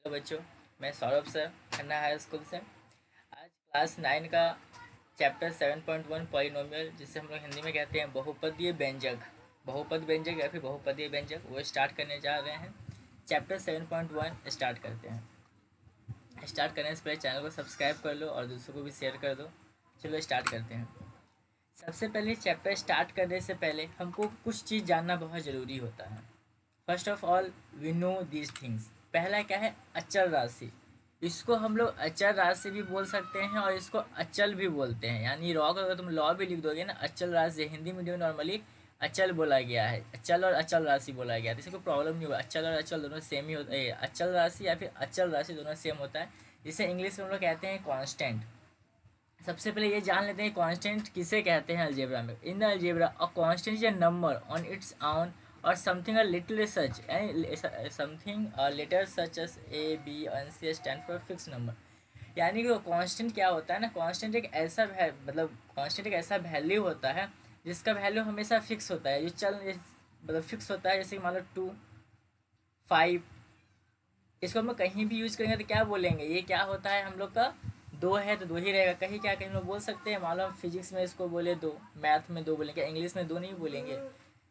Hello बच्चों, मैं Saurabh sir Khanna high school से। आज क्लास 9 का चैप्टर 7.1 पॉलिनोमियल, जिसे हम लोग हिंदी में कहते हैं बहुपदीय व्यंजक, बहुपद व्यंजक या फिर बहुपदीय व्यंजक, वो स्टार्ट करने जा रहे हैं। चैप्टर 7.1 स्टार्ट करते हैं। स्टार्ट करने से पहले चैनल को सब्सक्राइब कर लो और दूसरों को भी शेयर कर दो। चलो स्टार्ट करते हैं। सबसे पहले चैप्टर स्टार्ट करने से पहले हमको कुछ चीज़ जानना बहुत ज़रूरी होता है। First of all we know these things. पहला क्या है? अचल राशि। इसको हम लोग अचल राशि भी बोल सकते हैं और इसको अचल भी बोलते हैं। यानी रॉ का अगर तुम लॉ भी लिख दोगे ना, अचल राशि, हिंदी मीडियम में नॉर्मली अचल बोला गया है, अचल और अचल राशि बोला गया है, तो इससे कोई प्रॉब्लम नहीं होगा। अचल और अचल दोनों सेम ही होता है, अचल राशि या फिर अचल राशि दोनों सेम होता है, जिसे इंग्लिश में हम लोग कहते हैं कांस्टेंट। सबसे पहले ये जान लेते हैं कांस्टेंट किसे कहते हैं अलजेब्रा में। In the algebra a constant is a number on its own और something a little such, something letter such as A B N C stand for fix number. यानी कि कांस्टेंट क्या होता है ना, कांस्टेंट एक ऐसा मतलब कांस्टेंट एक ऐसा वैल्यू होता है जिसका वैल्यू हमेशा फिक्स होता है, जो मतलब फिक्स होता है। जैसे कि मान लो 2, 5, इसको हम लोग कहीं भी यूज करेंगे तो क्या बोलेंगे? ये क्या होता है हम लोग का? दो है तो दो ही रहेगा। कहीं क्या कहीं लोग बोल सकते हैं, मान लो हम फिजिक्स में इसको बोले दो, मैथ में दो बोलेंगे, इंग्लिश में दो नहीं बोलेंगे।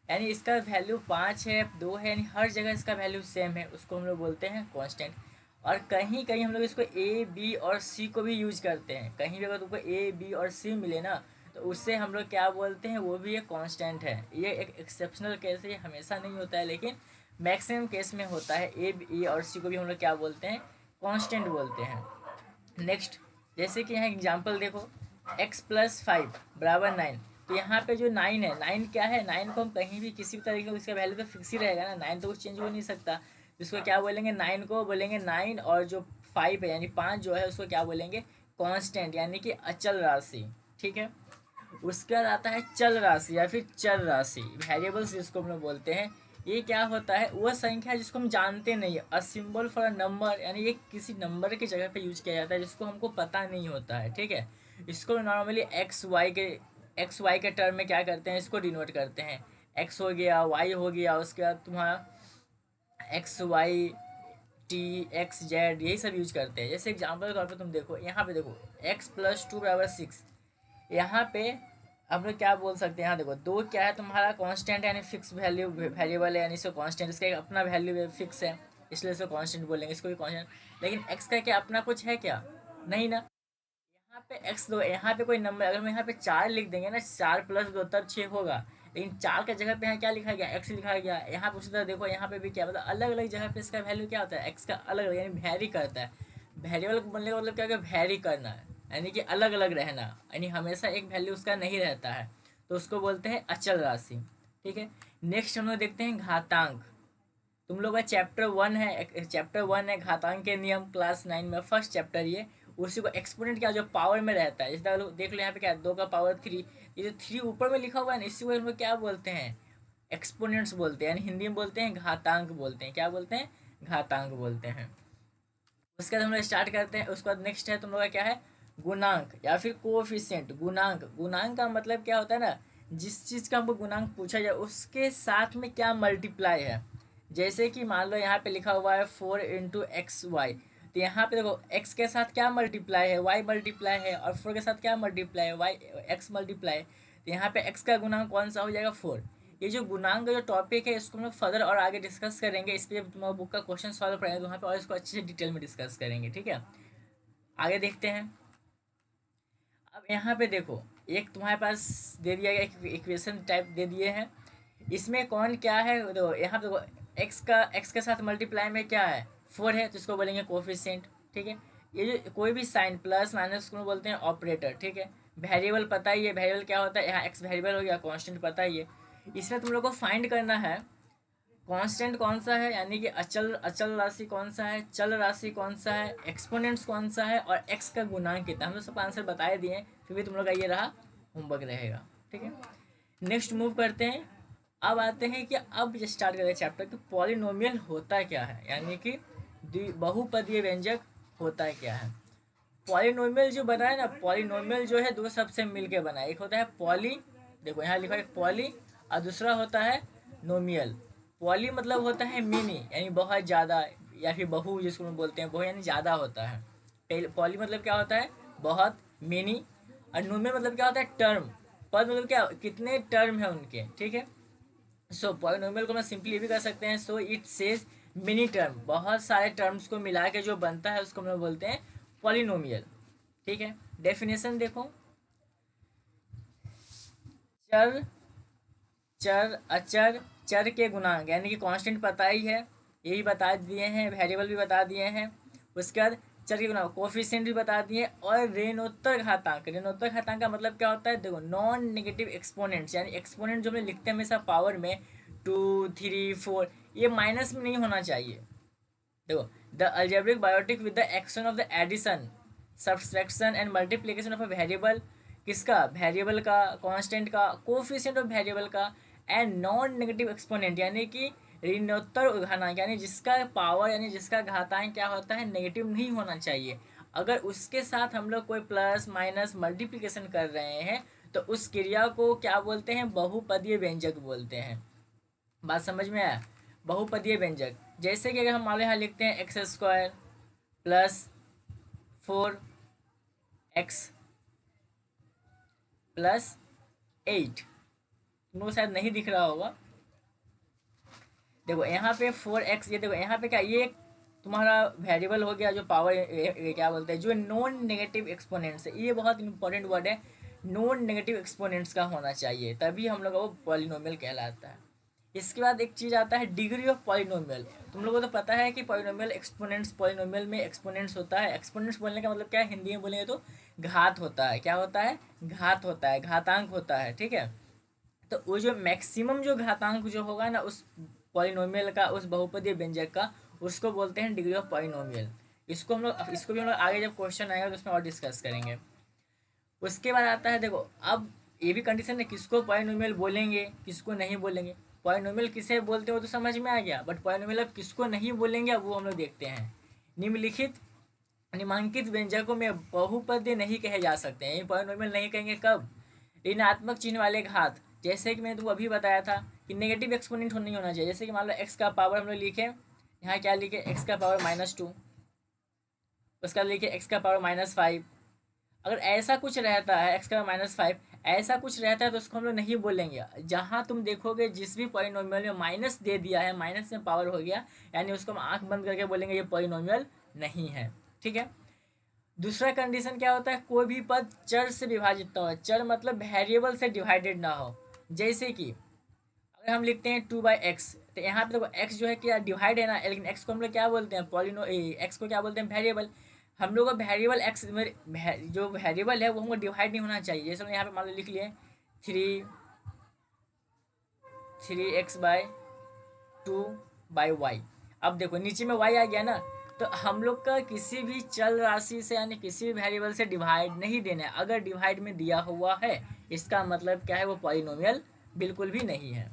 यानी इसका वैल्यू 5 है, 2 है, यानी हर जगह इसका वैल्यू सेम है, उसको हम लोग बोलते हैं कांस्टेंट। और कहीं कहीं हम लोग इसको ए बी और सी को भी यूज करते हैं। कहीं भी अगर तुमको ए बी और सी मिले ना, तो उससे हम लोग क्या बोलते हैं? वो भी एक कांस्टेंट है। ये एक एक्सेप्शनल केस है, ये हमेशा नहीं होता है, लेकिन मैक्सिमम केस में होता है। ए बी और सी को भी हम लोग क्या बोलते हैं? कांस्टेंट बोलते हैं। नेक्स्ट, जैसे कि यहाँ एग्जांपल देखो, x+5 बराबर 9। तो यहाँ पे जो 9 है, 9 क्या है? 9 को हम कहीं भी किसी भी तरीके से, उसका वैल्यू तो फिक्स ही रहेगा ना, 9 तो कुछ चेंज हो नहीं सकता। इसको क्या बोलेंगे? 9 को बोलेंगे 9, और जो 5 है यानी 5 जो है उसको क्या बोलेंगे? कांस्टेंट, यानी कि अचल राशि। ठीक है। उसके बाद आता है चल राशि या फिर चर राशि, वेरिएबल्स जिसको हम लोग बोलते हैं। ये क्या होता है? वह संख्या जिसको हम जानते नहीं है, a symbol for a number, यानी ये किसी नंबर की जगह पे यूज किया जाता है जिसको हमको पता नहीं होता है। ठीक है। इसको नॉर्मली एक्स वाई के टर्म में क्या करते हैं? इसको डिनोट करते हैं। एक्स हो गया, वाई हो गया, उसके बाद तुम्हारा x y t x z, यही सब यूज करते हैं। जैसे एग्जाम्पल के तौर पर तुम देखो, यहाँ पे देखो x+2 बराबर 6। यहाँ पे हम लोग क्या बोल सकते हैं? यहाँ देखो, दो क्या है तुम्हारा? कांस्टेंट है, यानी फिक्स वैल्यू वेरिएबल है, यानी इसको कांस्टेंट, इसका एक अपना वैल्यू फिक्स है, इसलिए इसको कांस्टेंट बोलेंगे, इसको भी कांस्टेंट। लेकिन एक्स का क्या अपना कुछ है क्या? नहीं ना। यहाँ पे एक्स दो, यहाँ पे कोई नंबर, अगर हम यहाँ पे 4 लिख देंगे ना, 4+2 तब 6 होगा। लेकिन 4 के जगह पे यहाँ क्या लिखा गया? एक्स लिखा गया। यहाँ पे उसी तरह देखो, यहाँ पे भी क्या मतलब अलग अलग जगह पे इसका वैल्यू क्या होता है? एक्स का अलग अलग, यानी वैरी करता है। वेरिएबल बनने का मतलब क्या? वैरी करना है, यानी कि अलग अलग रहना, यानी हमेशा एक वैल्यू उसका नहीं रहता है, तो उसको बोलते हैं अचल राशि। ठीक है। नेक्स्ट हम लोग देखते हैं घातांक। तुम लोग का चैप्टर 1 है घातांक के नियम, क्लास 9 में फर्स्ट चैप्टर ये। उसी को एक्सपोनेंट क्या, जो पावर में रहता है, जैसे देख लो यहाँ पे क्या है? 2 का पावर 3। ये जो 3 ऊपर में लिखा हुआ है ना, इसी को हम लोग क्या बोलते हैं? एक्सपोनेंट्स बोलते हैं, यानी हिंदी में बोलते हैं घातांक बोलते हैं। क्या बोलते हैं? घातांक बोलते हैं। उसके बाद हम लोग स्टार्ट करते हैं। उसके बाद नेक्स्ट है तुम लोग का क्या है? गुणांक या फिर कोफिशिएंट। गुणांक, गुणांक का मतलब क्या होता है ना, जिस चीज़ का हमको गुणांक पूछा जाए उसके साथ में क्या मल्टीप्लाई है। जैसे कि मान लो यहाँ पे लिखा हुआ है 4 × XY, तो यहाँ पे देखो x के साथ क्या मल्टीप्लाई है? y मल्टीप्लाई है, और 4 के साथ क्या मल्टीप्लाई है? x मल्टीप्लाई है। तो यहाँ पे x का गुणांक कौन सा हो जाएगा? 4। ये जो गुणांक का जो टॉपिक है, इसको हम लोग फर्दर और आगे डिस्कस करेंगे। इस पर तुम्हारा बुक का क्वेश्चन सॉल्व करेंगे तो वहाँ पे और इसको अच्छे से डिटेल में डिस्कस करेंगे। ठीक है। आगे देखते हैं। अब यहाँ पे देखो, एक तुम्हारे पास दे दिया गया, एक इक्वेशन टाइप दे दिए हैं। इसमें कौन क्या है? देखो यहाँ पे देखो, एक्स के साथ मल्टीप्लाई में क्या है? 4 है, तो इसको बोलेंगे कोफिशिएंट। ठीक है। ये जो कोई भी साइन प्लस माइनस को बोलते हैं ऑपरेटर। ठीक है। वेरिएबल पता ही है, वेरिएबल क्या होता है? यहाँ एक्स वेरिएबल हो गया, कांस्टेंट पता ही है। इसमें तुम लोग को फाइंड करना है कांस्टेंट कौन सा है, यानी कि अचल अचल राशि कौन सा है, चल राशि कौन सा है, एक्सपोनेंट्स कौन सा है, और एक्स का गुणांक कितना। हम लोग सब आंसर बता दिए, फिर भी तुम लोग का ये रहा होमवर्क रहेगा। ठीक है। नेक्स्ट मूव करते हैं। अब आते हैं कि अब स्टार्ट करते हैं चैप्टर कि पॉलिनोमियल होता क्या है, यानी कि बहुपदीय व्यंजक होता क्या है। पॉलिनोमियल जो बना है ना, पॉलिनोमियल जो है दो सबसे मिलके बना है। एक होता है पॉली, देखो यहाँ लिखा है पॉली, और दूसरा होता है नोमियल। पॉली मतलब होता है मिनी, यानी बहुत ज़्यादा। या फिर बहु जिसको हम बोलते हैं, बहु यानी ज़्यादा होता है। पॉली मतलब क्या होता है, बहुत, मेनी। और न्यूमेर मतलब क्या होता है, टर्म। पद मतलब क्या, कितने टर्म है उनके, ठीक है। सो पॉलिनोमियल को हम सिंपली ये भी कर सकते हैं, so it says mini term, बहुत सारे टर्म्स को मिला के जो बनता है उसको हम लोग बोलते हैं पॉलिनोमियल, ठीक है। डेफिनेशन देखो, चर, चर अचर, चर के गुणांक यानी कि कांस्टेंट पता ही है, ये भी बता दिए हैं, वेरिएबल भी बता दिए हैं। उसके बाद चर के गुणांक कोफिशिएंट भी बता दिए, और ऋणोत्तर घातांक, ऋणोत्तर घातांक का मतलब क्या होता है, देखो नॉन नेगेटिव एक्सपोनेंट्स, यानी एक्सपोनेंट जो हम लिखते हैं हमेशा पावर में 2 3 4, ये माइनस में नहीं होना चाहिए। देखो, the algebraic biotic with the action of the addition, subtraction and multiplication of a variable, किसका, वेरिएबल का, कांस्टेंट का, कोफिशिएंट ऑफ वेरिएबल का, एंड नॉन नेगेटिव एक्सपोनेंट यानी कि ऋणोत्तर घातांक, यानी जिसका पावर यानी जिसका घातांक क्या होता है, नेगेटिव नहीं होना चाहिए। अगर उसके साथ हम लोग कोई प्लस माइनस मल्टीप्लिकेशन कर रहे हैं तो उस क्रिया को क्या बोलते हैं, बहुपदीय व्यंजक बोलते हैं। बात समझ में आया, बहुपदीय व्यंजक। जैसे कि अगर हम मान लो यहाँ लिखते हैं x square plus 4x plus 8, तुम लोग शायद नहीं दिख रहा होगा। देखो यहाँ पे 4x, ये देखो यहाँ पे क्या, ये तुम्हारा वेरिएबल हो गया जो पावर, क्या बोलते हैं, जो नॉन नेगेटिव एक्सपोनेंट्स है, ये बहुत इंपॉर्टेंट वर्ड है, नॉन नेगेटिव एक्सपोनेंट्स का होना चाहिए, तभी हम लोग का वो पॉलिनोमियल कहलाता है। इसके बाद एक चीज़ आता है डिग्री ऑफ पॉलिनोमियल। तुम लोगों को तो पता है कि पॉलिनोमियल एक्सपोनेंट्स, पॉलिनोमियल में एक्सपोनेंट्स होता है। एक्सपोनेंट्स बोलने का मतलब क्या है, हिंदी में बोलेंगे तो घात होता है। क्या होता है, घात होता है, घातांक होता है, ठीक है। तो वो जो मैक्सिमम जो घातांक जो होगा ना उस पॉलिनोमियल का, उस बहुपदीय व्यंजक का, उसको बोलते हैं डिग्री ऑफ पॉलिनोमियल। इसको भी हम लोग आगे जब क्वेश्चन आएगा तो उसमें और डिस्कस करेंगे। उसके बाद आता है, देखो अब ये भी कंडीशन है, किसको पॉलिनोमियल बोलेंगे किसको नहीं बोलेंगे। पॉलिनोमियल किसे बोलते हो तो समझ में आ गया, बट पॉलिनोमियल अब किसको नहीं बोलेंगे अब वो हम लोग देखते हैं। निम्नलिखित निम्नांकित व्यंजकों में बहुपद नहीं कहे जा सकते हैं, पॉलिनोमियल नहीं कहेंगे कब, ऋणात्मक चिन्ह वाले घात। जैसे कि मैंने तुमको अभी बताया था कि नेगेटिव एक्सपोनेंट नहीं होना चाहिए। जैसे कि मान लो एक्स का पावर हम लोग लिखे, यहाँ क्या लिखे, एक्स का पावर -2, उसका लिखे एक्स का पावर -5। अगर ऐसा कुछ रहता है, एक्स का -5 ऐसा कुछ रहता है तो उसको हम लोग नहीं बोलेंगे। जहाँ तुम देखोगे जिस भी पॉलिनोमियल में माइनस दे दिया है, माइनस में पावर हो गया, यानी उसको हम आंख बंद करके बोलेंगे ये पॉलिनोमियल नहीं है, ठीक है। दूसरा कंडीशन क्या होता है, कोई भी पद चर से विभाजित ना हो। चर मतलब वेरिएबल से डिवाइडेड ना हो। जैसे कि अगर हम लिखते हैं 2/x, तो यहाँ पे देखो x जो है क्या डिवाइड है ना, लेकिन x को हम लोग क्या बोलते हैं, x को क्या बोलते हैं, वेरिएबल। हम लोग का वेरिएबल x में जो वेरिएबल है वो हमको डिवाइड नहीं होना चाहिए। जैसे हम यहाँ पे मान लो लिख लिए 3x/2/y। अब देखो नीचे में y आ गया ना, तो हम लोग का किसी भी चल राशि से यानी किसी भी वेरिएबल से डिवाइड नहीं देना है। अगर डिवाइड में दिया हुआ है इसका मतलब क्या है, वो पॉलिनोमियल बिल्कुल भी नहीं है।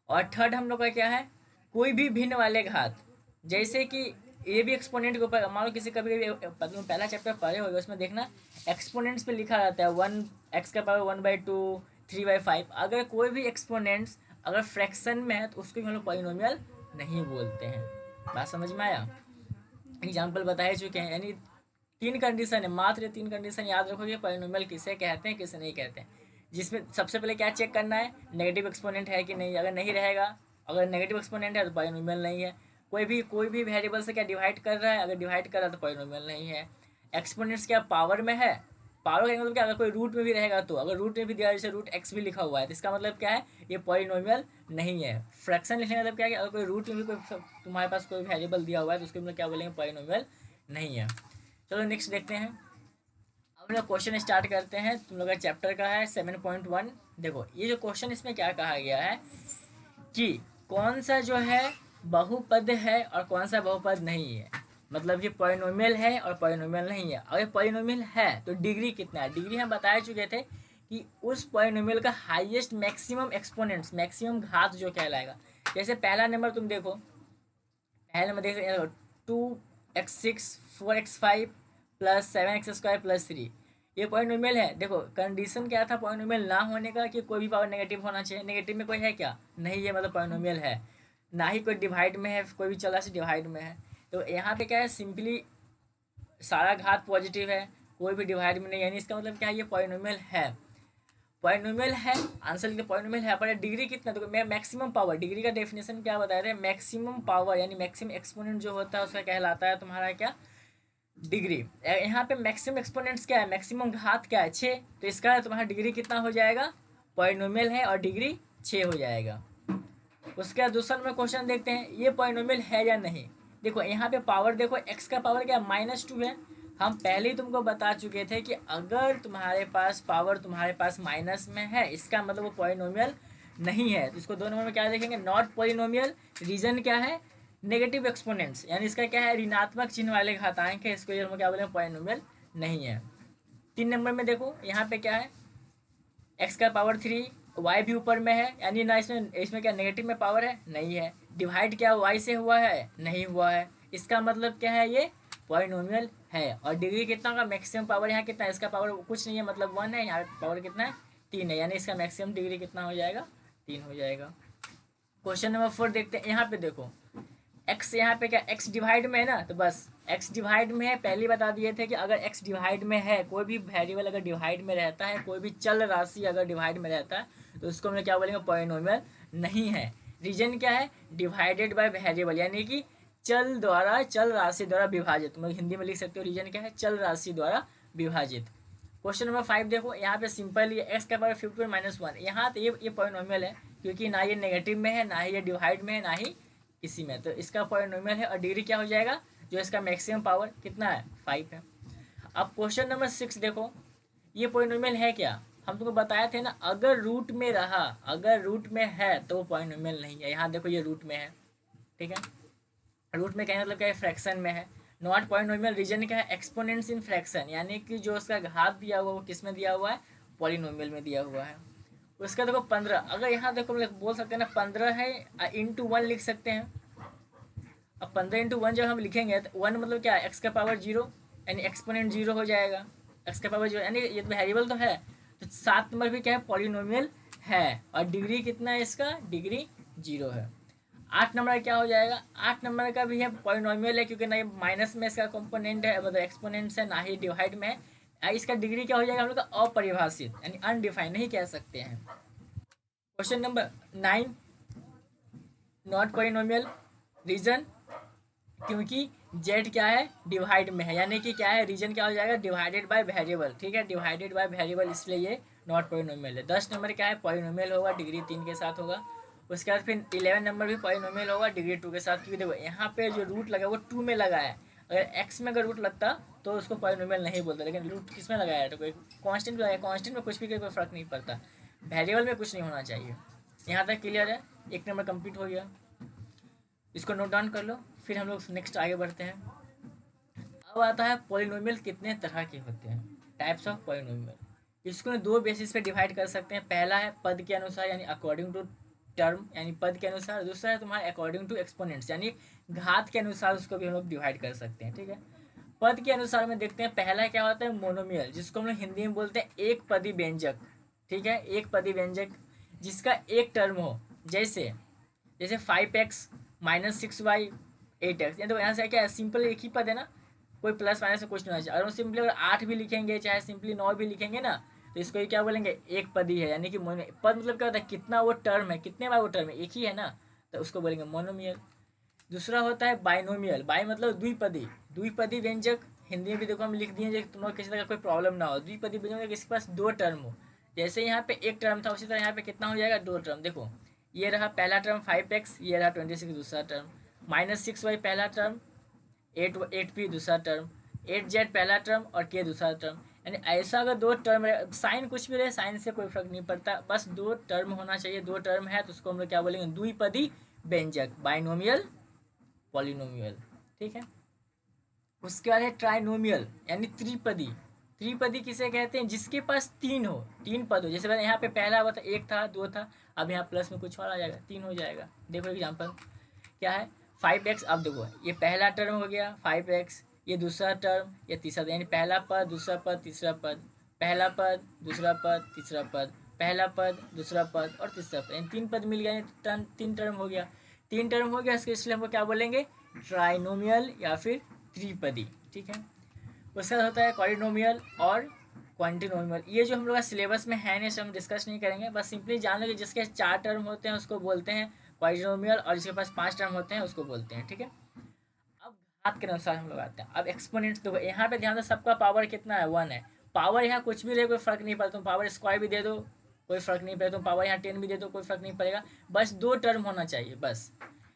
और थर्ड हम लोग का क्या है, कोई भी भिन्न वाले घात। जैसे कि ये भी एक्सपोनेंट के ऊपर, मान लो किसी कभी कभी पहला चैप्टर पढ़े होगा उसमें देखना, एक्सपोनेंट्स पे लिखा रहता है 1x⁻² 3/5। अगर कोई भी एक्सपोनेंट्स अगर फ्रैक्शन में है तो उसको भी हम लोग पॉलिनोमियल नहीं बोलते हैं। बात समझ में आया, एग्जाम्पल बता चुके हैं। यानी 3 कंडीशन है, मात्र 3 कंडीशन याद रखोगे पॉलिनोमियल किसे कहते हैं किसे नहीं कहते हैं। जिसमें सबसे पहले क्या चेक करना है, नेगेटिव एक्सपोनेंट है कि नहीं। अगर नहीं रहेगा, अगर नेगेटिव एक्सपोनेंट है तो पॉलिनोमियल नहीं है। कोई भी वेरिएबल से क्या डिवाइड कर रहा है, अगर डिवाइड कर रहा है तो पॉलिनोमियल नहीं है। एक्सपोनेंट्स क्या पावर में है, पावर का मतलब क्या, अगर कोई रूट में भी रहेगा तो, अगर रूट में भी दिया जैसे रूट एक्स भी लिखा हुआ है तो इसका मतलब क्या है, ये पॉलिनोमियल नहीं है। फ्रैक्शन लिखने का मतलब क्या है, अगर कोई रूट में भी कोई तुम्हारे पास कोई वेरिएबल दिया हुआ है तो उसके मतलब क्या बोलेंगे, पॉलिनोमियल नहीं है। चलो नेक्स्ट देखते हैं। अब हम लोग क्वेश्चन स्टार्ट करते हैं। तुम लोग का चैप्टर का है 7.1। देखो ये जो क्वेश्चन इसमें क्या कहा गया है कि कौन सा जो है बहुपद है और कौन सा बहुपद नहीं है। मतलब ये पॉलिनोमियल है और पॉलिनोमियल नहीं है। अगर पॉलिनोमियल है तो डिग्री कितना है, डिग्री हम बता चुके थे कि उस पॉलिनोमियल का हाईएस्ट मैक्सिमम एक्सपोनेंट्स, मैक्सिमम घात जो कहलाएगा। जैसे पहला नंबर तुम देखो, पहले नंबर देख 2x6 4x5 plus 7x² plus 3, ये पॉलिनोमियल है। देखो कंडीशन क्या था पॉलिनोमियल ना होने का, कि कोई भी पावर नेगेटिव होना चाहिए। नेगेटिव में कोई है क्या, नहीं है, मतलब पॉलिनोमियल है। ना ही कोई डिवाइड में है, कोई भी चला से डिवाइड में है। तो यहाँ पे क्या है, सिंपली सारा घात पॉजिटिव है, कोई भी डिवाइड में नहीं, यानी इसका मतलब क्या है, ये पॉलिनोमियल है। पॉलिनोमियल है, आंसर लिखते पॉलिनोमियल है, पर डिग्री कितना, तो मैं मैक्सिमम पावर, डिग्री का डेफिनेशन क्या बताए थे, मैक्सिमम पावर यानी मैक्सिमम एक्सपोनेंट जो होता है उसका कहलाता है तुम्हारा क्या, डिग्री। यहाँ पे मैक्सिमम एक्सपोनेंट्स क्या है, मैक्सिमम घात क्या है, 6, तो इसका तुम्हारा डिग्री कितना हो जाएगा, पॉलिनोमियल है और डिग्री 6 हो जाएगा। उसके बाद दूसरा नंबर क्वेश्चन देखते हैं, ये पॉलिनोमियल है या नहीं। देखो यहाँ पे पावर देखो, एक्स का पावर क्या -2 है। हम पहले ही तुमको बता चुके थे कि अगर तुम्हारे पास पावर तुम्हारे पास माइनस में है, इसका मतलब वो पॉलिनोमियल नहीं है। तो इसको 2 नंबर में क्या देखेंगे, नॉट पॉलिनोमियल। रीजन क्या है, नेगेटिव एक्सपोनेंट्स, यानी इसका क्या है, ऋणात्मक चिन्ह वाले घातांक है, इसको हम क्या बोले, पॉलिनोमियल नहीं है। 3 नंबर में देखो यहाँ पे क्या है, एक्स का पावर 3, वाई भी ऊपर में है, यानी ना इसमें इसमें क्या नेगेटिव में पावर है, नहीं है। डिवाइड क्या वाई से हुआ है, नहीं हुआ है। इसका मतलब क्या है, ये पॉलिनोमियल है। और डिग्री कितना का, मैक्सिमम पावर यहाँ कितना है, इसका पावर कुछ नहीं है, मतलब 1 है, यहाँ पावर कितना है, 3 है, यानी इसका मैक्सिमम डिग्री कितना हो जाएगा, 3 हो जाएगा। क्वेश्चन नंबर 4 देखते हैं। यहाँ पे देखो एक्स, यहाँ पे क्या एक्स डिवाइड में है ना, तो बस एक्स डिवाइड में है, पहले ही बता दिए थे कि अगर एक्स डिवाइड में है, कोई भी वेरिएबल अगर डिवाइड में रहता है, कोई भी चल राशि अगर डिवाइड में रहता है, तो उसको हम क्या बोलेंगे, पॉलिनोमियल नहीं है। रीजन क्या है, डिवाइडेड बाय वेरिएबल, यानी कि चल द्वारा, चल राशि द्वारा विभाजित, तुम हिंदी में लिख सकते हो, रीजन क्या है, चल राशि द्वारा विभाजित। क्वेश्चन नंबर 5 देखो, यहाँ पे सिंपल ये एक्स का पावर 50 -1, यहाँ तो ये पॉलिनोमियल है, क्योंकि ना ये नेगेटिव में है, ना ही ये डिवाइड में है, ना ही इसी में, तो इसका पॉलिनोमियल है। और डिग्री क्या हो जाएगा, जो इसका मैक्सिमम पावर कितना है, 5 है। अब क्वेश्चन नंबर 6 देखो, ये पॉलिनोमियल है क्या, हम तुमको बताए थे ना, अगर रूट में रहा, अगर रूट में है तो पॉलिनोमियल नहीं है। यहाँ देखो ये रूट में है, ठीक है, रूट में क्या है, मतलब क्या है, फ्रैक्शन में है। नॉट पॉलिनोमियल, रीजन क्या है, एक्सपोनेंट्स इन फ्रैक्शन, यानी कि जो उसका घात दिया हुआ है वो किस में दिया हुआ है, पॉलिनोमियल में दिया हुआ है। उसका देखो 15, अगर यहाँ देखो बोल सकते हैं ना 15 है, × 1 लिख सकते हैं। अब 15 × 1 जब हम लिखेंगे तो 1 मतलब क्या है, एक्स का पावर 0, यानी एक्सपोनेंट 0 हो जाएगा, एक्स का पावर 0, यानी ये तो वेरिएबल तो है। तो 7 नंबर भी क्या है, पॉलिनोमियल है। और डिग्री कितना है इसका, डिग्री 0 है। 8 नंबर क्या हो जाएगा, 8 नंबर का भी है, पॉलिनोमियल है, क्योंकि ना ये माइनस में इसका कंपोनेंट है, मतलब एक्सपोनेंट्स है, ना ही डिवाइड में है। इसका डिग्री क्या हो जाएगा, हम लोग का अपरिभाषित, यानी अनडिफाइंड नहीं कह सकते हैं। Question number 9, not polynomial. Reason, क्योंकि जेड क्या है, डिवाइड में है, यानी कि क्या है, रीजन क्या हो जाएगा, डिवाइडेड बाय वेरिएबल, ठीक है, डिवाइडेड बाय वेरिएबल, इसलिए ये नॉट पॉलिनोमियल है। 10 नंबर क्या है, पॉलिनोमियल होगा, डिग्री 3 के साथ होगा। उसके बाद फिर 11 नंबर भी पॉलिनोमियल होगा, डिग्री 2 के साथ, क्योंकि देखो यहाँ पे जो रूट लगा वो 2 में लगा है। अगर एक्स में अगर रूट लगता तो उसको पॉलिनोमियल नहीं बोलते, लेकिन रूट किस में लगाया है, तो कोई कॉन्स्टेंट लगाया, कॉन्स्टेंट में कुछ भी कोई फर्क नहीं पड़ता, वेरिएबल में कुछ नहीं होना चाहिए। यहाँ तक क्लियर है, 1 नंबर कंप्लीट हो गया, इसको नोट डाउन कर लो, फिर हम लोग नेक्स्ट आगे बढ़ते हैं। अब आता है पॉलिनोमियल कितने तरह के होते हैं, टाइप्स ऑफ पॉलिनोमियल। इसको 2 बेसिस पे डिवाइड कर सकते हैं, पहला है पद के अनुसार, यानी अकॉर्डिंग टू टर्म, यानी पद के अनुसार। दूसरा है तुम्हारा अकॉर्डिंग टू एक्सपोनेंट्स, यानी घात के अनुसार उसको भी हम लोग डिवाइड कर सकते हैं, ठीक है। पद के अनुसार में देखते हैं, पहला क्या होता है, मोनोमियल, जिसको हम लोग हिंदी में बोलते हैं एक पदी व्यंजक, ठीक है, एक पदी व्यंजक जिसका एक टर्म हो, जैसे जैसे 5x -6y 8x, तो यहाँ से क्या है, सिंपल एक ही पद है ना, कोई प्लस माइनस में कुछ नहीं होना चाहिए। अगर हम सिंपली अगर 8 भी लिखेंगे, चाहे सिंपली 9 भी लिखेंगे ना, तो इसको ही क्या बोलेंगे, एक पदी है, यानी कि पद मतलब क्या होता है, कितना वो टर्म है, कितने बार वो टर्म है, एक ही है ना, तो उसको बोलेंगे मोनोमियल। दूसरा होता है बाइनोमियल, बाई मतलब द्विपदी, द्विपदी व्यंजक, हिंदी में भी देखो हम लिख दिए, तुम लोग किसी तरह का कोई प्रॉब्लम ना हो। द्विपदी व्यंजक किसके पास 2 टर्म हो, जैसे यहाँ पे एक टर्म था, उसी तरह यहाँ पे कितना हो जाएगा, 2 टर्म। देखो ये रहा पहला टर्म 5x, ये रहा 26 दूसरा टर्म, -6y पहला टर्म, 8p दूसरा टर्म, 8z पहला टर्म और k दूसरा टर्म। यानी ऐसा अगर 2 टर्म रहे, साइन कुछ भी रहे, साइन से कोई फर्क नहीं पड़ता, बस 2 टर्म होना चाहिए। 2 टर्म है तो उसको हम लोग क्या बोलेंगे, द्विपदी व्यंजक, बाइनोमियल, पॉलिनोमियल, ठीक है। उसके बाद है ट्राइनोमियल, यानी त्रिपदी। त्रिपदी किसे कहते हैं, जिसके पास 3 हो, 3 पद हो। जैसे यहाँ पे पहला हुआ था, 1 था, 2 था, अब यहाँ प्लस में कुछ और आ जाएगा, 3 हो जाएगा। देखो एग्जाम्पल क्या है, 5x, अब देखो ये पहला टर्म हो गया 5x, ये दूसरा टर्म, ये तीसरा, यानी पहला पद, दूसरा पद, तीसरा पद, पहला पद, दूसरा पद, तीसरा पद, पहला पद, दूसरा पद और तीसरा पद, यानी 3 पद मिल गया, 3 टर्म हो गया। तीन टर्म हो गया इसलिए हमको क्या बोलेंगे, ट्राइनोमियल या फिर त्रिपदी। ठीक है, उसका होता है क्वाड्रिनोमियल और क्वांटिनोमियल। ये जो हम लोग का सिलेबस में है नहीं, हम डिस्कस नहीं करेंगे, बस सिंपली जान लो कि जिसके 4 टर्म होते हैं उसको बोलते हैं क्वाड्रिनोमियल, और जिसके पास 5 टर्म होते हैं उसको बोलते हैं। ठीक है, अब घात के अनुसार हम लोग आते हैं। अब एक्सपोनेंट्स देखो, यहाँ पे ध्यान दो, सबका पावर कितना है, 1 है। पावर यहाँ कुछ भी रहे कोई फर्क नहीं पड़ता, तुम पावर स्क्वायर भी दे दो कोई फर्क नहीं पड़ेगा, तुम पावर यहाँ 10 भी दे दो कोई फर्क नहीं पड़ेगा, बस 2 टर्म होना चाहिए बस।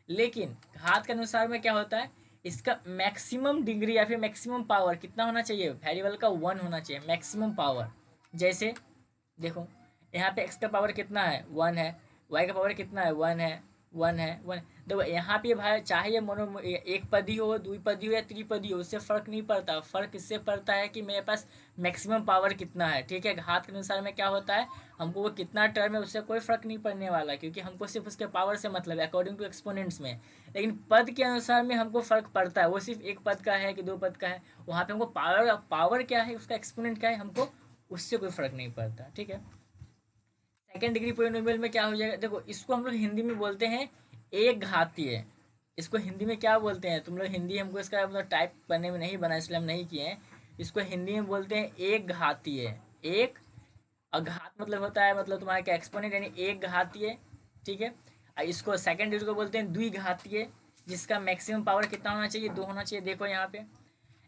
लेकिन घात के अनुसार में क्या होता है, इसका मैक्सिमम डिग्री या फिर मैक्सिमम पावर कितना होना चाहिए, वेरिएबल का 1 होना चाहिए मैक्सिमम पावर। जैसे देखो, यहाँ पे x का पावर कितना है, 1 है, y का पावर कितना है, 1 है, 1 है, 1। देखो यहाँ पे भाई चाहे ये मोनो एक पदी हो, द्विपदी हो या त्रिपदी हो, उससे फर्क नहीं पड़ता, फर्क इससे पड़ता है कि मेरे पास मैक्सिमम पावर कितना है। ठीक है, घात के अनुसार में क्या होता है, हमको वो कितना टर्म है उससे कोई फर्क नहीं पड़ने वाला, क्योंकि हमको सिर्फ उसके पावर से मतलब है अकॉर्डिंग टू एक्सपोनेंट्स में। लेकिन पद के अनुसार में हमको फर्क पड़ता है, वो सिर्फ एक पद का है कि 2 पद का है, वहाँ पे हमको पावर पावर क्या है, उसका एक्सपोनेंट क्या है, हमको उससे कोई फर्क नहीं पड़ता। ठीक है, सेकेंड डिग्री पोलिनोमियल में क्या हो जाएगा, देखो इसको हम लोग हिंदी में बोलते हैं एक घातीय। इसको हिंदी में क्या बोलते हैं, तुम लोग हिंदी हमको इसका मतलब टाइप करने में नहीं बना इसलिए हम नहीं किए हैं। इसको हिंदी में बोलते हैं एक घातीय। एक अघात मतलब होता है, मतलब तुम्हारा क्या एक्सपोनेंट, यानी एक घातीय। ठीक है, और इसको सेकेंड डिग्री को बोलते हैं द्विघातीय, जिसका मैक्सिमम पावर कितना होना चाहिए, 2 होना चाहिए। देखो यहाँ पे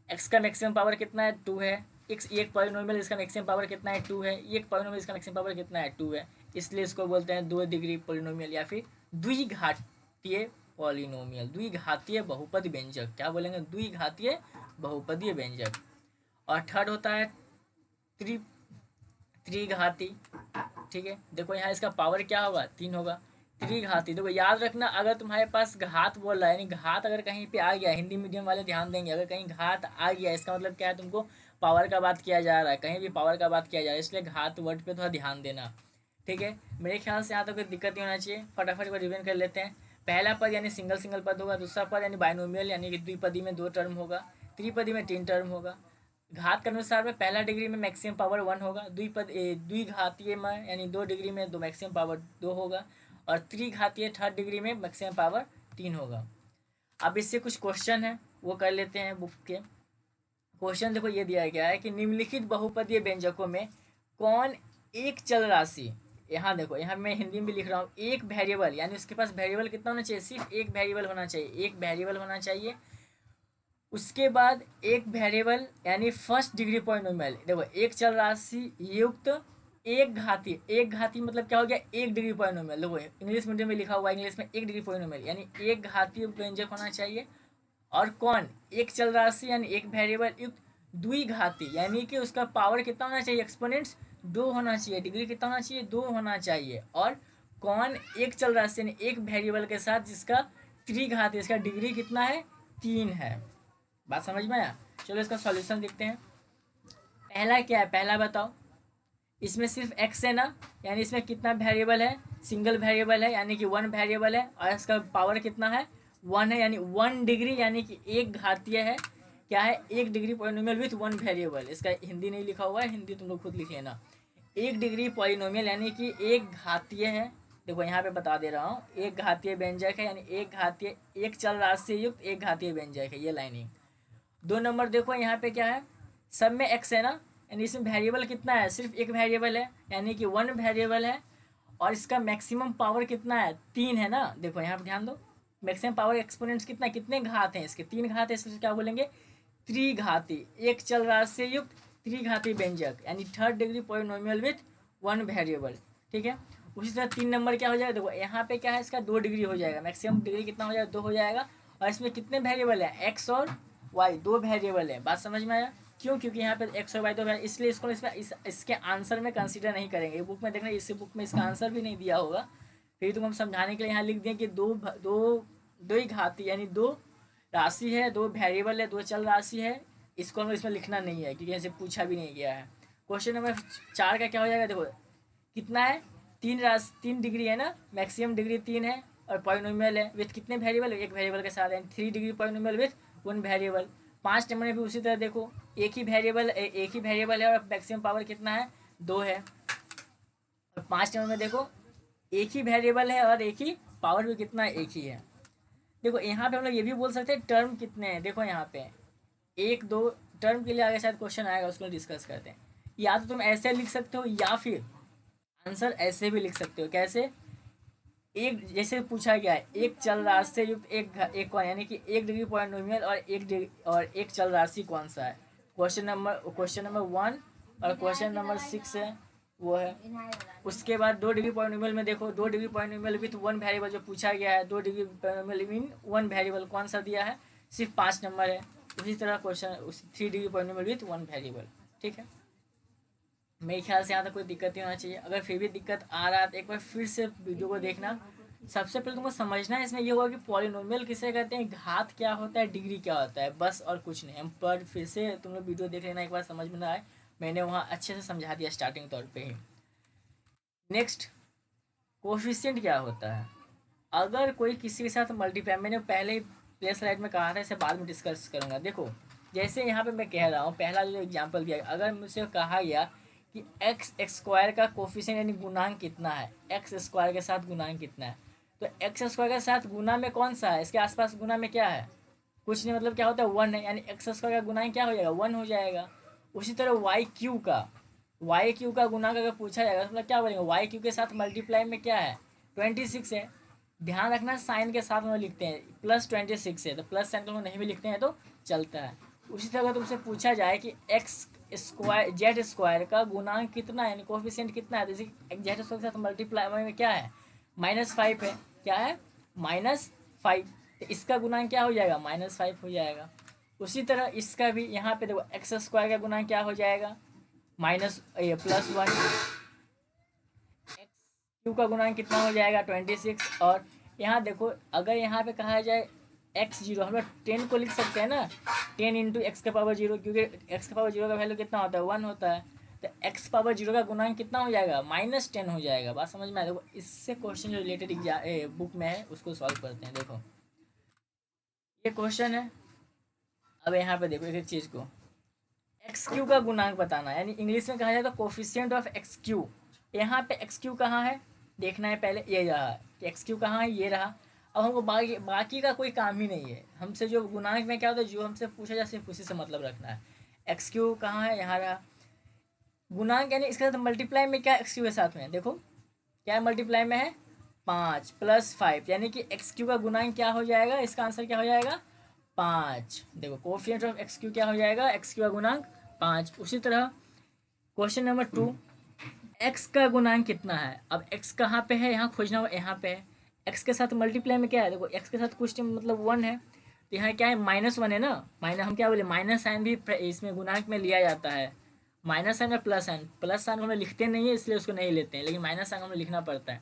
एक्स का मैक्सिमम पावर कितना है, 2 है। एक्स एक पॉलिनोमियल इसका मैक्सिमम पावर कितना है, 2 है। एक पॉलिनोमियल इसका मैक्सिमम पावर कितना है, 2 है। इसलिए इसको बोलते हैं 2 डिग्री पॉलिनोमियल या फिर द्विघातीय पॉलिनोमियल, द्विघातीय बहुपद व्यंजक। क्या बोलेंगे, द्विघातीय बहुपदीय व्यंजक। और थर्ड होता है त्रि त्रिघाती। ठीक है, देखो यहाँ इसका पावर क्या होगा, 3 होगा। त्रिघाती, देखो याद रखना, अगर तुम्हारे पास घात बोल रहा है, यानी घात अगर कहीं पे आ गया, हिंदी मीडियम वाले ध्यान देंगे, अगर कहीं घात आ गया इसका मतलब क्या है, तुमको पावर का बात किया जा रहा है, कहीं भी पावर का बात किया जा रहा है, इसलिए घात वर्ड पे थोड़ा ध्यान देना। ठीक है, मेरे ख्याल से यहाँ तो कोई दिक्कत नहीं होना चाहिए, फटाफट को रिवीजन कर लेते हैं। पहला पद यानी सिंगल सिंगल पद होगा, दूसरा पद यानी बाइनोमियल यानी कि द्विपदी में 2 टर्म होगा, त्रिपदी में 3 टर्म होगा। घात के अनुसार में पहला डिग्री में मैक्सिमम पावर 1 होगा, द्विघातीय में यानी 2 डिग्री में 2 मैक्सिमम पावर 2 होगा, और त्रिघातीय थर्ड डिग्री में मैक्सिमम पावर 3 होगा। अब इससे कुछ क्वेश्चन है वो कर लेते हैं बुक के। क्वेश्चन देखो ये दिया गया है कि निम्नलिखित बहुपदीय व्यंजकों में कौन एक चल राशि, यहाँ देखो यहाँ मैं हिंदी में भी लिख रहा हूँ, एक वेरिएबल यानी उसके पास वेरिएबल कितना होना चाहिए, सिर्फ एक वेरिएबल होना चाहिए, एक वेरिएबल होना चाहिए। उसके बाद एक वेरिएबल यानी फर्स्ट डिग्री पॉलिनोमियल, देखो एक चल राशि युक्त एक घाती, एक घाती मतलब क्या हो गया, एक डिग्री पॉलिनोमियल। देखो इंग्लिश मीडियम में लिखा हुआ है, इंग्लिश में एक डिग्री पॉलिनोमियल यानी एक घातीय व्यंजक होना चाहिए। और कौन, एक चल राशि यानी एक वेरिएबल युक्त द्विघाती, यानी कि उसका पावर कितना होना चाहिए, एक्सपोनेंट्स 2 होना चाहिए, डिग्री कितना होना चाहिए, 2 होना चाहिए। और कौन, एक चल राशि यानी एक वेरिएबल के साथ जिसका त्रिघाती, इसका डिग्री कितना है, 3 है। बात समझ में आया, चलो इसका सॉल्यूशन देखते हैं। पहला क्या है, पहला बताओ, इसमें सिर्फ x है ना, यानी इसमें कितना वेरिएबल है, सिंगल वेरिएबल है यानी कि 1 वेरिएबल है, और इसका पावर कितना है, 1 है, यानी 1 डिग्री यानी कि एक घातीय है। क्या है, एक डिग्री पॉलिनोमियल विथ 1 वेरिएबल, इसका हिंदी नहीं लिखा हुआ है, हिंदी तुम लोग खुद लिख लेना। एक डिग्री पॉलिनोमियल यानी कि एक घातीय है, देखो यहाँ पे बता दे रहा हूँ, एक घातीय व्यंजक है, यानी एक घातीय, एक चल राशि युक्त एक घातीय व्यंजक है, ये लाइनिंग। 2 नंबर देखो यहाँ पे क्या है, सब में x है ना, यानी इसमें वेरिएबल कितना है, सिर्फ एक वेरिएबल है यानी कि 1 वेरिएबल है, और इसका मैक्सिमम पावर कितना है, 3 है ना। देखो यहाँ पे ध्यान दो, मैक्सिमम पावर एक्सपोनेंट्स कितना, कितने घात हैं इसके, 3 घात है, इसलिए क्या बोलेंगे, त्रिघाती, एक चल राशि युक्त त्रिघाती व्यंजक, यानी third degree polynomial with 1 variable. ठीक है, उसी तरह 3 नंबर क्या हो जाएगा, देखो यहाँ पे क्या है, इसका 2 डिग्री हो जाएगा, मैक्सिमम डिग्री कितना हो जाएगा, 2 हो जाएगा। और इसमें कितने वेरिएबल है, एक्स और वाई, 2 वेरिएबल है। बात समझ में आया, क्यों, क्योंकि यहाँ पे एक्स और वाई 2 वेरिएबल, इसलिए इसको इसके आंसर में कंसीडर नहीं करेंगे। बुक में देखना, इस बुक में इसका आंसर भी नहीं दिया होगा, फिर तुम हम समझाने के लिए यहाँ लिख दें कि दो ही घाती यानी 2 राशि है, 2 वेरिएबल है, 2 चल राशि है, इसको हम इसमें लिखना नहीं है क्योंकि ऐसे पूछा भी नहीं गया है। क्वेश्चन नंबर 4 का क्या हो जाएगा, देखो कितना है, 3 डिग्री है ना, मैक्सिमम डिग्री 3 है, और पॉलिनोमियल है विथ कितने वेरिएबल, एक वेरिएबल के साथ है, 3 degree polynomial with 1 variable. 5 number में भी उसी तरह देखो, एक ही वेरिएबल है और मैक्सिमम पावर कितना है, 2 है। और 5 नंबर में देखो एक ही वेरिएबल है और एक ही पावर भी कितना है, एक ही है। देखो यहाँ पे हम लोग ये भी बोल सकते हैं टर्म कितने हैं। देखो यहाँ पे एक दो टर्म के लिए आगे शायद क्वेश्चन आएगा, उसको डिस्कस करते हैं। या तो तुम ऐसे लिख सकते हो या फिर आंसर ऐसे भी लिख सकते हो। कैसे? एक जैसे पूछा गया है एक चल राशि से युक्त एक कौन, यानी कि एक डिग्री पॉलिनोमियल और एक चल राशि कौन सा है। क्वेश्चन नंबर 1 और क्वेश्चन नंबर 6 है, वो है। उसके बाद 2 डिग्री पॉलिनोमियल में देखो, 2 degree polynomial with one variable जो पूछा गया है, 2 degree polynomial mean one variable कौन सा दिया है, सिर्फ 5 नंबर है। उसी तरह question 3 degree polynomial with one variable. ठीक है, मेरे ख्याल से यहाँ तक कोई दिक्कत नहीं होना चाहिए। अगर फिर भी दिक्कत आ रहा है तो एक बार फिर से वीडियो को देखना। सबसे पहले तुमको समझना है इसमें ये होगा कि पॉलिनोमियल किसे कहते हैं, घात क्या होता है, डिग्री क्या होता है, बस और कुछ नहीं। हम पर फिर से तुम लोग वीडियो देख लेना, एक बार समझ में ना आए, मैंने वहाँ अच्छे से समझा दिया स्टार्टिंग तौर पे ही। नेक्स्ट, कोफिशिएंट क्या होता है। अगर कोई किसी के साथ मल्टीप्लाई, मैंने पहले ही प्लेस स्लाइड में कहा था, इसे बाद में डिस्कस करूँगा। देखो जैसे यहाँ पे मैं कह रहा हूँ, पहला जो एग्जांपल दिया, अगर मुझसे कहा गया कि एक्स स्क्वायर का कोफिशिएंट यानी गुणांक कितना है, एक्स स्क्वायर के साथ गुणांक कितना है, तो एक्स स्क्वायर के साथ गुना में कौन सा है, इसके आसपास गुना में क्या है, कुछ नहीं, मतलब क्या होता है 1 है, यानी एक्स स्क्वायर का गुणांक क्या हो जाएगा, 1 हो जाएगा। उसी तरह वाई क्यू का गुणांक अगर पूछा जाएगा तो मतलब क्या बोलेंगे, वाई क्यू के साथ मल्टीप्लाई में क्या है, 26 है। ध्यान रखना साइन के साथ में लिखते हैं, +26 है तो प्लस साइन को नहीं भी लिखते हैं तो चलता है। उसी तरह अगर तुमसे पूछा जाए कि एक्स स्क्वायर जेड स्क्वायर का गुणांक कितना है, यानी कोफिशिएंट कितना है, तो इसी जेड स्क्वायर के साथ मल्टीप्लाई में क्या है, -5 है। क्या है, -5, तो इसका गुणांक क्या हो जाएगा, -5 हो जाएगा। उसी तरह इसका भी यहाँ पे देखो, एक्स स्क्वायर का गुणांक क्या हो जाएगा, +1। एक्स क्यू का गुणांक कितना हो जाएगा, 26। और यहाँ देखो, अगर यहाँ पे कहा जाए x0, हम लोग 10 को लिख सकते हैं ना, 10 × x⁻0, क्योंकि x⁻0 का वैल्यू कितना होता है, 1 होता है। तो x⁻0 का गुणांक कितना हो जाएगा, -10 हो जाएगा। बात समझ में आया। देखो इससे क्वेश्चन जो रिलेटेड बुक में है उसको सॉल्व करते हैं। देखो ये क्वेश्चन है। अब यहाँ पे देखो एक एक चीज़ को, एक्स क्यू का गुणांक बताना, यानी इंग्लिश में कहा जाए तो कोफिशिएंट ऑफ एक्स क्यू। यहाँ पे एक्स क्यू कहाँ है देखना है, पहले ये रहा कि एक्स क्यू कहाँ है, ये रहा। अब हमको बाकी बाकी का कोई काम ही नहीं है, हमसे जो गुणांक में क्या होता है, जो हमसे पूछा जाए सिर्फ उसी से मतलब रखना है। एक्स क्यू कहाँ है, यहाँ रहा। गुणांक यानी इसके साथ मल्टीप्लाई में क्या, एक्स क्यू के साथ में देखो क्या मल्टीप्लाई में है, 5 + 5, यानी कि एक्स क्यू का गुणांक क्या हो जाएगा, इसका आंसर क्या हो जाएगा, 5। देखो कोफिशिएंट ऑफ एक्स क्यू क्या हो जाएगा, एक्स क्यू का गुणांक 5। उसी तरह क्वेश्चन नंबर 2, एक्स का गुणांक कितना है। अब एक्स कहाँ पे है, यहाँ खोजना होगा, यहाँ पे है। एक्स के साथ मल्टीप्लाई में क्या है, देखो एक्स के साथ कुछ मतलब 1 है, तो यहाँ क्या है, -1 है ना। माइनस हम क्या बोले, माइनस साइन भी इसमें गुणांक में लिया जाता है। माइनस साइन और प्लस साइन हम लोग लिखते नहीं है इसलिए उसको नहीं लेते हैं, लेकिन माइनस साइन हमें लिखना पड़ता है।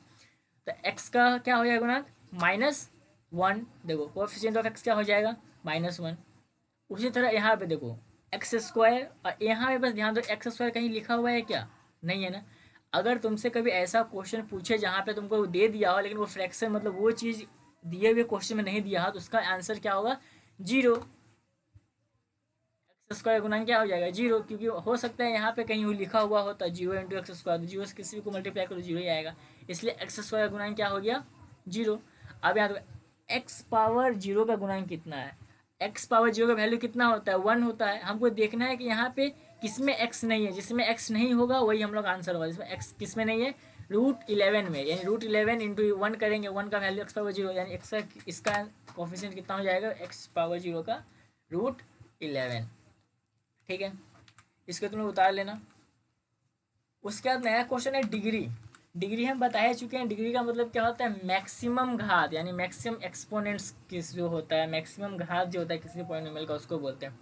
तो एक्स का क्या हो जाएगा गुणांक, -1। देखो कोएफिशिएंट ऑफ एक्स क्या हो जाएगा, -1। उसी तरह यहाँ पे देखो एक्स स्क्वायर, और यहाँ पे बस ध्यान दो एक्स स्क्वायर कहीं लिखा हुआ है क्या, नहीं है ना। अगर तुमसे कभी ऐसा क्वेश्चन पूछे जहाँ पे तुमको दे दिया हो लेकिन वो फ्रैक्शन मतलब वो चीज़ दिए हुए क्वेश्चन में नहीं दिया हो, तो उसका आंसर क्या होगा, 0। एक्स स्क्वायर गुना क्या हो जाएगा, 0, क्योंकि हो सकता है यहाँ पे कहीं वो लिखा हुआ होता है 0 × x², 0 से किसी को मल्टीप्लाई करो 0 ही आएगा, इसलिए एक्स स्क्वायर गुना क्या हो गया, 0। अब यहाँ x⁻0 का गुणांक कितना है, x⁻0 का वैल्यू कितना होता है, 1 होता है। हमको देखना है कि यहाँ पे किसमें x नहीं है, जिसमें x नहीं होगा वही हम लोग आंसर होगा। जिसमें x किसमें नहीं है, √11 में, यानी √11 × 1 करेंगे, 1 का वैल्यू x⁻0, यानी x का इसका कोफिशिएंट कितना हो जाएगा, x⁻0 का √11। ठीक है, इसको तुम उतार लेना। उसके बाद नया क्वेश्चन है डिग्री। डिग्री हम बता चुके हैं, डिग्री का मतलब क्या होता है, मैक्सिमम घात, यानी मैक्सिमम एक्सपोनेंट्स किस जो होता है, मैक्सिमम घात जो होता है किसी पॉलिनोमियल का, उसको बोलते हैं।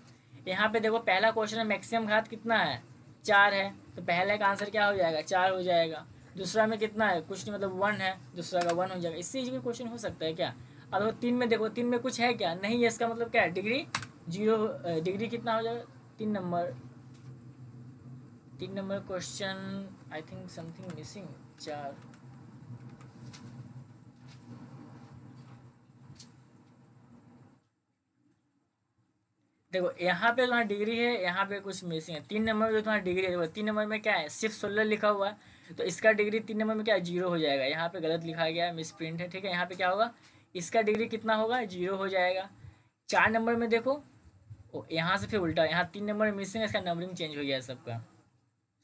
यहाँ पे देखो पहला क्वेश्चन है, मैक्सिमम घात कितना है, 4 है, तो पहले का आंसर क्या हो जाएगा, 4 हो जाएगा। दूसरा में कितना है, कुछ नहीं, मतलब 1 है, दूसरा का 1 हो जाएगा। इससे भी क्वेश्चन हो सकता है क्या। अब 3 में देखो, 3 में कुछ है क्या, नहीं है, इसका मतलब क्या है, डिग्री 0। डिग्री कितना हो जाएगा, 3 number question, I think something missing, 4। देखो यहाँ पे तुम्हारा डिग्री है, यहाँ पे कुछ मिसिंग है। 3 नंबर जो तुम्हारा डिग्री है, देखो 3 नंबर में क्या है, सिर्फ 16 लिखा हुआ है, तो इसका डिग्री 3 नंबर में क्या है, 0 हो जाएगा। यहाँ पे गलत लिखा गया है, मिस प्रिंट है। ठीक है, यहाँ पे क्या होगा, इसका डिग्री कितना होगा, 0 हो जाएगा। 4 नंबर में देखो, यहाँ से फिर उल्टा, यहाँ 3 नंबर मिसिंग है, इसका नंबरिंग चेंज हो गया सबका,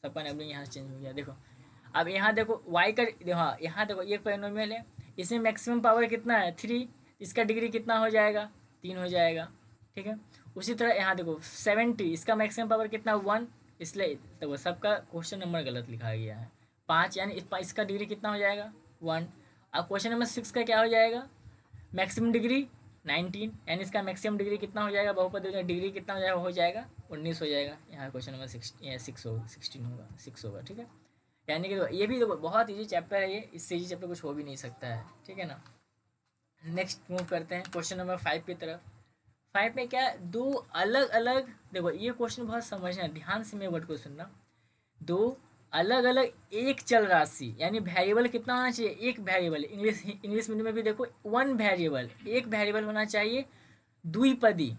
सबका नंबरिंग यहाँ से चेंज हो गया। देखो अब यहाँ देखो वाई का, हाँ यहाँ देखो ये पॉलिनोमियल है, इसमें मैक्सिमम पावर कितना है 3, इसका डिग्री कितना हो जाएगा 3 हो जाएगा, ठीक है। उसी तरह यहाँ देखो 70, इसका मैक्सिमम पावर कितना 1, इसलिए देखो सबका क्वेश्चन नंबर गलत लिखा गया है 5, यानी इसका डिग्री कितना हो जाएगा 1। अब क्वेश्चन नंबर 6 का क्या हो जाएगा, मैक्सिमम डिग्री 19, यानी इसका मैक्सिमम डिग्री कितना हो जाएगा, बहुपद डिग्री कितना हो जाएगा, 19 हो जाएगा। यहाँ क्वेश्चन नंबर 16 होगा, 16 होगा, 6 होगा, ठीक है। यानी कि ये भी देखो बहुत इजी चैप्टर है ये, इससे इजी चैप्टर कुछ हो भी नहीं सकता है, ठीक है ना। नेक्स्ट मूव करते हैं क्वेश्चन नंबर 5 की तरफ। 5 में क्या है, दो अलग अलग, देखो ये क्वेश्चन बहुत समझना, ध्यान से मेरे वर्ड को सुनना। दो अलग अलग एक चल राशि, यानी वेरिएबल कितना होना चाहिए, एक वेरिएबल, इंग्लिश मीडियम में भी देखो 1 वेरिएबल, एक वेरिएबल होना चाहिए, द्विपदी,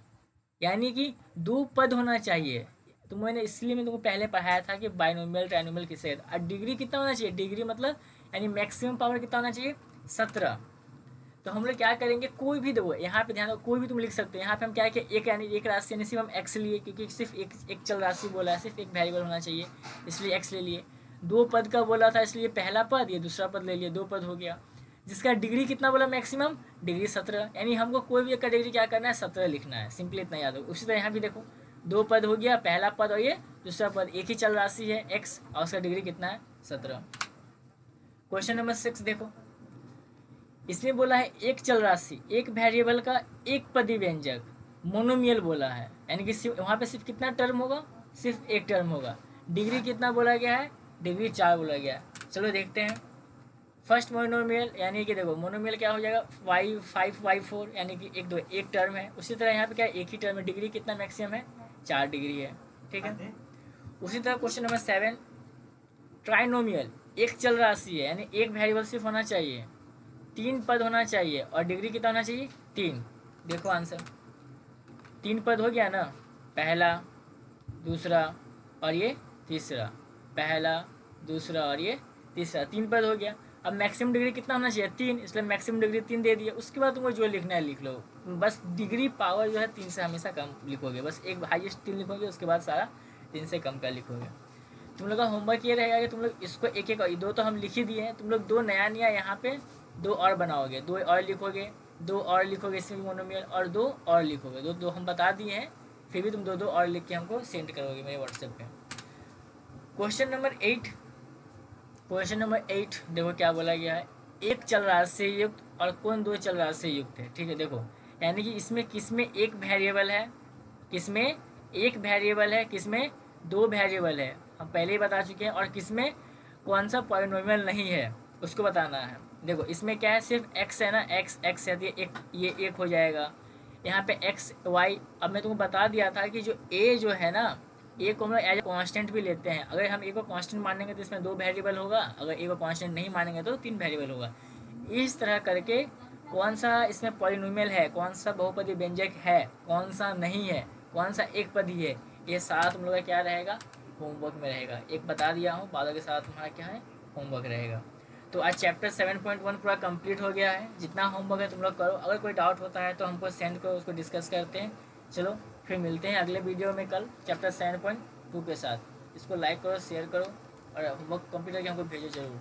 यानी कि 2 पद होना चाहिए। तो मैंने इसलिए मैं तुमको पहले पढ़ाया था कि बाइनोमियल ट्राइनोमियल किसे कहते हैं। और डिग्री कितना होना चाहिए, डिग्री मतलब यानी मैक्सिमम पावर कितना होना चाहिए 17। तो हम लोग क्या करेंगे, कोई भी देखो यहाँ पे ध्यान दो, कोई भी तुम लिख सकते हो। यहाँ पे हम क्या है कि एक यानी एक राशि यानी सिर्फ हम एक्स लिए, क्योंकि सिर्फ एक चल राशि बोला है, सिर्फ एक वेरिएबल होना चाहिए, इसलिए एक्स ले लिए। 2 पद का बोला था, इसलिए पहला पद ये दूसरा पद ले लिया, 2 पद हो गया। जिसका डिग्री कितना बोला मैक्सिमम, डिग्री 17, यानी हमको कोई भी एक का डिग्री क्या करना है 17 लिखना है, सिंपली इतना याद हो। उसी तरह यहाँ भी देखो 2 पद हो गया, पहला पद और ये दूसरा पद, एक ही चल राशि है एक्स, और उसका डिग्री कितना है 17। क्वेश्चन नंबर 6 देखो, इसमें बोला है एक चल राशि, एक वेरिएबल का एक पदी व्यंजक मोनोमियल बोला है, यानी कि वहाँ पे सिर्फ कितना टर्म होगा, सिर्फ एक टर्म होगा। डिग्री कितना बोला गया है, डिग्री 4 बोला गया है। चलो देखते हैं। फर्स्ट मोनोमियल, यानी कि देखो मोनोमियल क्या हो जाएगा y5 y4, यानी कि एक टर्म है। उसी तरह यहाँ पे क्या एक ही टर्म है, डिग्री कितना मैक्सिमम है 4 डिग्री है, ठीक है। उसी तरह क्वेश्चन नंबर 7, ट्राइनोमियल, एक चल राशि है, यानी एक वेरिएबल सिर्फ होना चाहिए, 3 पद होना चाहिए, और डिग्री कितना होना चाहिए 3। देखो आंसर, 3 पद हो गया ना, पहला दूसरा और ये तीसरा, पहला दूसरा और ये तीसरा, 3 पद हो गया। अब मैक्सिमम डिग्री कितना होना चाहिए 3, इसलिए मैक्सिमम डिग्री 3 दे दिया। उसके बाद तुमको जो लिखना है लिख लो, बस डिग्री पावर जो है 3 से हमेशा कम लिखोगे, बस एक हाईएस्ट 3 लिखोगे, उसके बाद सारा 3 से कम का लिखोगे। तुम लोग का होमवर्क ये रहेगा कि तुम लोग इसको एक एक, 2 तो हम लिख ही दिए हैं, तुम लोग 2 नया नया यहाँ पे 2 और बनाओगे, 2 और लिखोगे, 2 और लिखोगे इसमें भी मोनोमियल, और 2 और लिखोगे, 2 हम बता दिए हैं, फिर भी तुम 2 और लिख के हमको सेंड करोगे मेरे व्हाट्सएप पे। क्वेश्चन नंबर 8, क्वेश्चन नंबर 8 देखो क्या बोला गया है, एक चल राशि से युक्त और कौन 2 चल राशि से युक्त है, ठीक है। देखो यानी कि इसमें किसमें एक वेरिएबल है, किसमें एक वेरिएबल है, किसमें 2 वेरिएबल है, हम पहले ही बता चुके हैं, और किसमें कौन सा पॉलिनोमियल नहीं है उसको बताना है। देखो इसमें क्या है, सिर्फ एक्स है ना, एक्स है, ये एक हो जाएगा। यहाँ पे एक्स वाई, अब मैं तुमको बता दिया था कि जो ए जो है ना, ए को हम लोग एज ए कॉन्स्टेंट भी लेते हैं। अगर हम ए को कॉन्स्टेंट मानेंगे तो इसमें 2 वेरिएबल होगा, अगर ए को कॉन्स्टेंट नहीं मानेंगे तो 3 वेरिएबल होगा। इस तरह करके कौन सा इसमें पॉलिनोमियल है, कौन सा बहुपदी व्यंजक है, कौन सा नहीं है, कौन सा एक पदी है, ये सारा तुम लोग का क्या रहेगा, होमवर्क में रहेगा। एक बता दिया हूँ, बादों के साथ तुम्हारा क्या है, होमवर्क रहेगा। तो आज चैप्टर 7.1 पूरा कंप्लीट हो गया है। जितना होमवर्क है तुम लोग करो, अगर कोई डाउट होता है तो हमको सेंड करो, उसको डिस्कस करते हैं। चलो फिर मिलते हैं अगले वीडियो में कल चैप्टर 7.2 के साथ। इसको लाइक करो, शेयर करो, और होमवर्क कंप्लीट करके हमको भेजो जरूर।